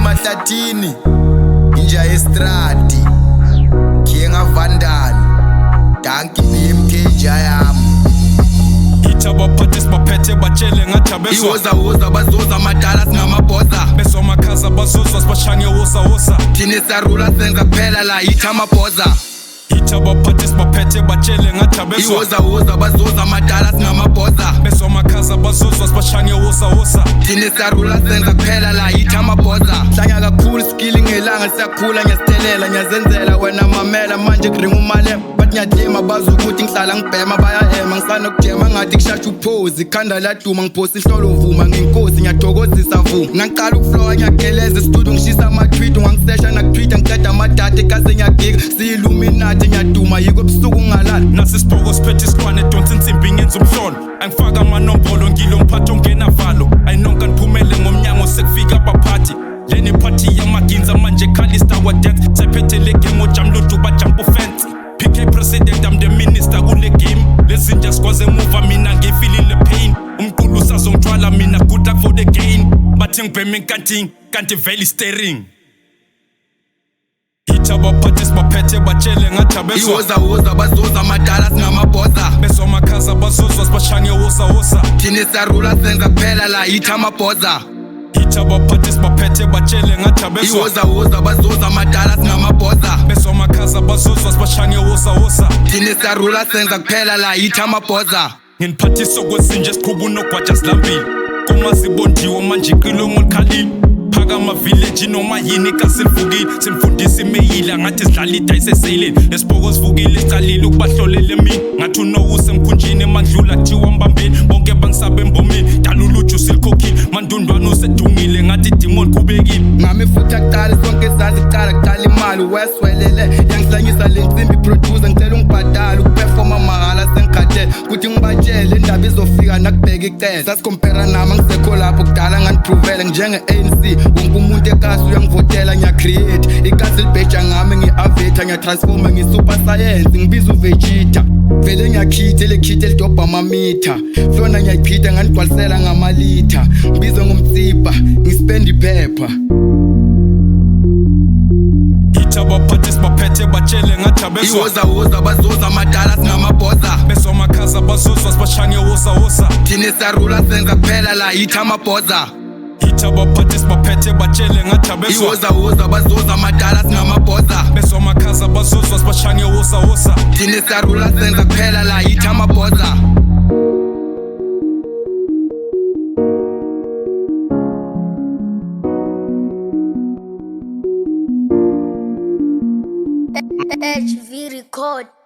Mahlathin inja estradi Kienga Vandal Danki BMK jayam Itaba parties baphethe batshele ngathabezwa Iwoza bazoza madala singamabhoza besomakaza bazozwa sibashange woza Thine sarula senza kuphela la itha amabhoza Itaba parties baphethe batshele ngathabezwa Iwoza bazoza madala singamabhoza besomakaza bazozwa sibashange woza Thine sarula senza kuphela la itha amabhoza Hlanya kakhulu skill ngelanga siyakhula ngiyasitelela ngiyazenzela wena mamela manje kuringa umale bathi ngiyadima bazi ukuthi ngihlala ngibhema bayahema ngisana kujema ngathi kushasha uphozi ikhanda laduma ngiphosa inhlolo vuma ngenkosi ngiyathokozisa vuma ngaqala ukuflowa ngiyageleza studio ngishisa ama-tweet wangisesha nakutweeta ngiqeda amadata ekase ngiyagika siyiluminati ngiyaduma yiko ebusuku ngalala nasi sibhoko siphethe isilwane donsa insimbi ngenza umhlolo angifaka amanombolo ngilo ngiphatha ongenavalo ayinonka niphumele ngomnyango sekufika abaphathi leni party yamaginza manje khalista wadeath sephethe le game ojamludu bajump fence PK president I'm the minister kule game lezinja sikwaze move mina ngifilile pain umqulu sazongithwala mina good luck for the gain bathi ngibheme kanti vele steering Itaba parties baphethe batshele ngathabezwa Iwoza bazoza madala singamabhoza besomakaza bazozwa sibashange woza Thine sarula senza kuphela la itha amabhoza Itaba parties baphethe batshele ngathabezwa Iwoza bazoza madala singamabhoza besomakaza bazozwa sibashange woza Thine sarula senza kuphela la itha amabhoza nginiphathiso kwezinje siqhubu unogwaja silambile komazibondiwo manje iqilo ngolkhalile phaka ama-village noma yini kasilivukile simfundisa imeyila ngathi sidlala idayiseseyileni lesibhoko sivukile sicalile ukubahlolela emini ngathi unowuse emkhunjini mandlula kuthiwa mbambeni bonke bangisabe embomeni dala uluju silikhokhile mandundwane usedungile ngathi idimoni kubekile ngami futha kuqala sonke sazi kuqala imali weswelele yangihlanyisa le nsimbi producer ngicela ungibhadala ukuperforma mahala sengikhathele kuthi ngibatshele indaba izofika nakubheka icele sasikompera nami ngisekho lapho kudala nganiprovele njenge-ANC wonke umuntu ekasi uyangivotela ngiyacreate ikasi libheja ngami ngi-aveta ngiyatransforma ngi-super science ngibiza uvegeta vele ngiyakhitha elekhitha elidobha amamitha flona ngiyayichitha nganigcwalisela ngamalitha ngibizwe ngomtsipa ngispenda iphepha Itaba parties baphethe batshele ngathabezwa Iwoza bazoza madala singamabhoza besomakaza bazozwa sibashange woza Thine sarula senza kuphela la itha amabhoza Itaba parties baphethe batshele ngathabezwa Iwoza bazoza madala singamabhoza besomakaza bazozwa sibashange woza Thine sarula senza kuphela la itha amabhoza HV record.